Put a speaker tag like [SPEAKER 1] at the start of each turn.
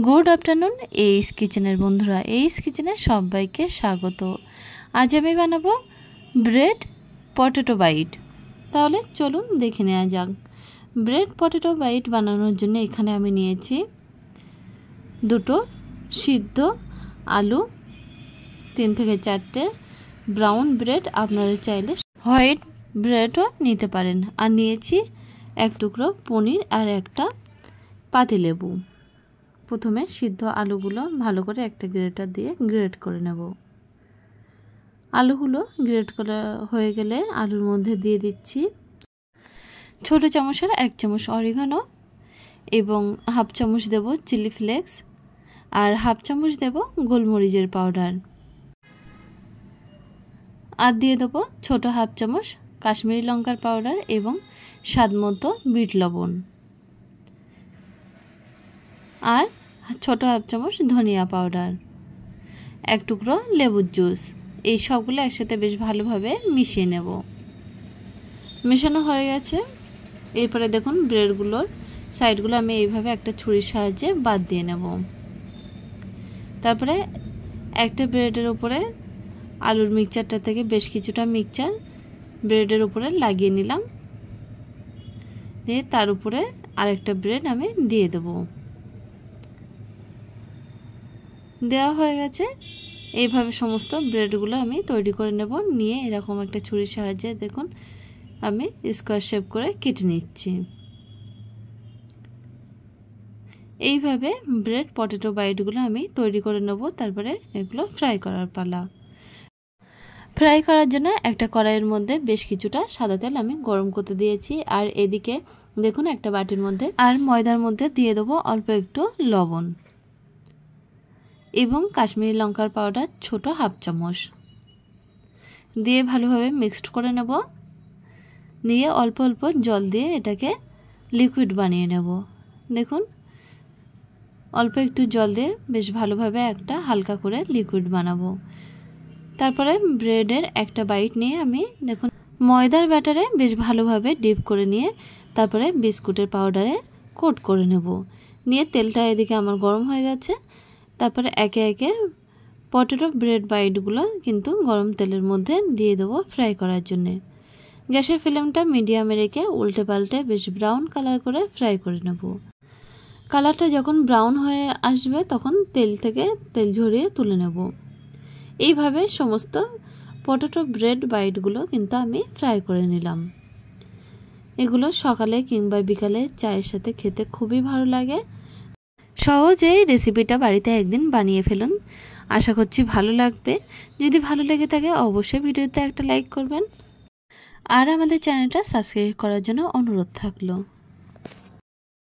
[SPEAKER 1] Good afternoon এইস কিচেনের বন্ধুরা, এইস কিচেনে সবাইকে স্বাগত। আজ আমি বানাবো ব্রেড পটেটো বাইট। তাহলে চলুন দেখে নেওয়া যাক। ব্রেড পটেটো বাইট বানানোর জন্য এখানে আমি নিয়েছি দুটো সিদ্ধ আলু, 3 থেকে 4টে ব্রাউন ব্রেড, আপনারা চাইলে হোয়াইট ব্রেডও নিতে পারেন। আর নিয়েছি 1 টুকরো পনির আর একটা পাতিলেবু। প্রথমে সিদ্ধ আলুগুলো ভালো করে একটা গ্রেটার দিয়ে গ্রেট করে নেব। আলুগুলো গ্রেট করা হয়ে গেলে আলুর মধ্যে দিয়ে দিচ্ছি ছোটো চামচের 1 চামচ অরিগানো এবং 1/2 চামচ দেব চিলি ফ্লেক্স আর 1/2 চামচ দেব গোলমরিচের পাউডার। আর দিয়ে দেবো ছোটো 1/2 চামচ কাশ্মীরি লঙ্কার পাউডার এবং স্বাদমতো বিট লবণ আর ছোটো 1/2 চামচ ধনিয়া পাউডার, 1 টুকরো লেবুর জুস। এই সবগুলো একসাথে বেশ ভালোভাবে মিশিয়ে নেব। মেশানো হয়ে গেছে। এরপরে দেখুন ব্রেডগুলোর সাইডগুলো আমি এইভাবে একটা ছুরির সাহায্যে বাদ দিয়ে নেব। তারপরে একটা ব্রেডের উপরে আলুর মিক্সচারটা থেকে বেশ কিছুটা মিক্সচার ব্রেডের উপরে লাগিয়ে নিলাম। নিয়ে তার উপরে আরেকটা ব্রেড আমি দিয়ে দেবো। দেওয়া হয়ে গেছে। এইভাবে সমস্ত ব্রেডগুলো আমি তৈরি করে নেব। নিয়ে এরকম একটা ছুরির সাহায্যে দেখুন আমি স্কোয়ার শেপ করে কেটে নিচ্ছি। এইভাবে ব্রেড পটেটো বাইটগুলো আমি তৈরি করে নেব। তারপরে এগুলো ফ্রাই করার পালা। ফ্রাই করার জন্য একটা কড়াইয়ের মধ্যে বেশ কিছুটা সাদা তেল আমি গরম করতে দিয়েছি। আর এদিকে দেখুন একটা বাটির মধ্যে আর ময়দার মধ্যে দিয়ে দেবো অল্প একটু লবণ এবং কাশ্মীরি লঙ্কার পাউডার ছোটো 1/2 চামচ দিয়ে ভালোভাবে মিক্সড করে নেব। নিয়ে অল্প অল্প জল দিয়ে এটাকে লিকুইড বানিয়ে নেব। দেখুন অল্প একটু জল দিয়ে বেশ ভালোভাবে একটা হালকা করে লিকুইড বানাবো। তারপরে ব্রেডের একটা বাইট নিয়ে আমি দেখুন ময়দার ব্যাটারে বেশ ভালোভাবে ডিপ করে নিয়ে তারপরে বিস্কুটের পাউডারে কোট করে নেব। নিয়ে তেলটা এদিকে আমার গরম হয়ে গেছে। তারপরে একে একে পটেটো ব্রেড বাইটগুলো কিন্তু গরম তেলের মধ্যে দিয়ে দেবো ফ্রাই করার জন্যে। গ্যাসের ফ্লেমটা মিডিয়ামে রেখে উল্টে পাল্টে বেশ ব্রাউন কালার করে ফ্রাই করে নেব। কালারটা যখন ব্রাউন হয়ে আসবে তখন তেল থেকে তেল ঝরিয়ে তুলে নেব। এইভাবে সমস্ত পটেটো ব্রেড বাইটগুলো কিন্তু আমি ফ্রাই করে নিলাম। এগুলো সকালে কিংবা বিকালে চায়ের সাথে খেতে খুবই ভালো লাগে। সহজেই রেসিপিটা বাড়িতে একদিন বানিয়ে ফেলুন। আশা করছি ভালো লাগবে। যদি ভালো লেগে থাকে অবশ্যই ভিডিওতে একটা লাইক করবেন আর আমাদের চ্যানেলটা সাবস্ক্রাইব করার জন্য অনুরোধ থাকলো।